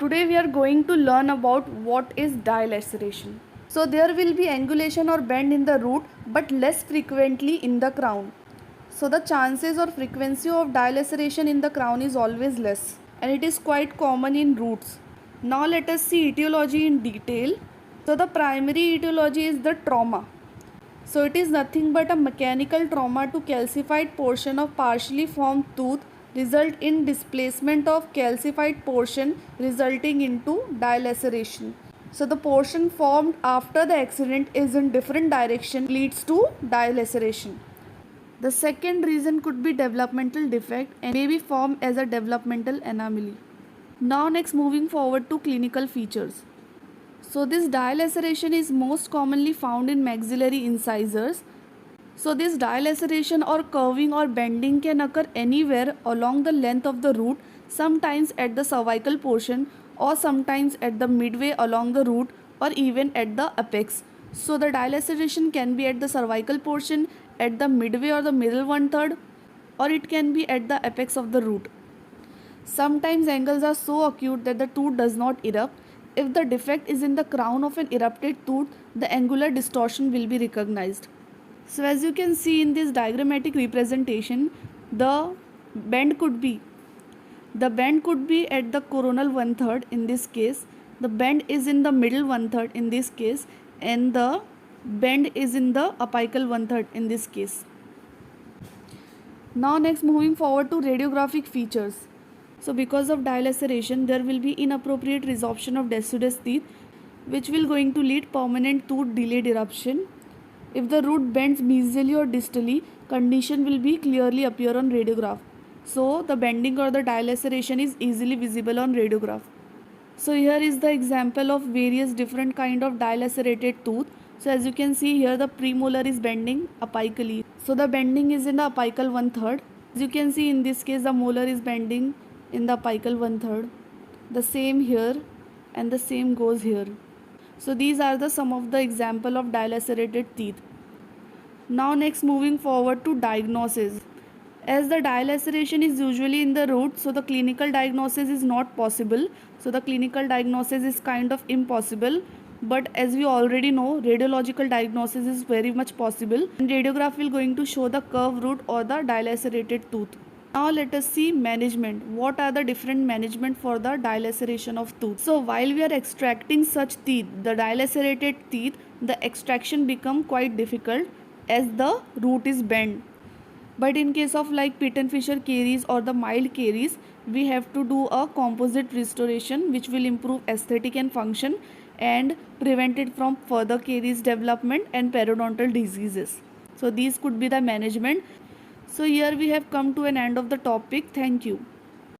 Today we are going to learn about what is dilaceration. So there will be angulation or bend in the root but less frequently in the crown. So the chances or frequency of dilaceration in the crown is always less and it is quite common in roots. Now let us see etiology in detail. So the primary etiology is the trauma. So it is nothing but a mechanical trauma to calcified portion of partially formed tooth result in displacement of calcified portion resulting into dilaceration. So the portion formed after the accident is in different direction leads to dilaceration. The second reason could be developmental defect and may be formed as a developmental anomaly. Now next moving forward to clinical features. So this dilaceration is most commonly found in maxillary incisors. So this dilaceration or curving or bending can occur anywhere along the length of the root, sometimes at the cervical portion or sometimes at the midway along the root or even at the apex. So the dilaceration can be at the cervical portion, at the midway or the middle 1/3, or it can be at the apex of the root. Sometimes angles are so acute that the tooth does not erupt. If the defect is in the crown of an erupted tooth, the angular distortion will be recognized. So as you can see in this diagrammatic representation, the bend could be at the coronal 1/3 in this case, the bend is in the middle 1/3 in this case, and the bend is in the apical 1/3 in this case. Now next moving forward to radiographic features. So because of dilaceration, there will be inappropriate resorption of deciduous teeth, which will going to lead permanent tooth delayed eruption. If the root bends mesially or distally, condition will be clearly appear on radiograph. So the bending or the dilaceration is easily visible on radiograph. So here is the example of various different kind of dilacerated tooth. So as you can see here, the premolar is bending apically. So the bending is in the apical 1/3. As you can see in this case, the molar is bending in the apical 1/3. The same here and the same goes here. So these are the some of the example of dilacerated teeth. Now next moving forward to diagnosis. As the dilaceration is usually in the root, so the clinical diagnosis is not possible. So the clinical diagnosis is kind of impossible. But as we already know, radiological diagnosis is very much possible. And radiograph will going to show the curved root or the dilacerated tooth. Now let us see management. What are the different management for the dilaceration of tooth? So while we are extracting such teeth, the dilacerated teeth, the extraction become quite difficult as the root is bent. But in case of like Pitten-Fisher caries or the mild caries, we have to do a composite restoration which will improve aesthetic and function and prevent it from further caries development and periodontal diseases. So these could be the management. So here we have come to an end of the topic. Thank you.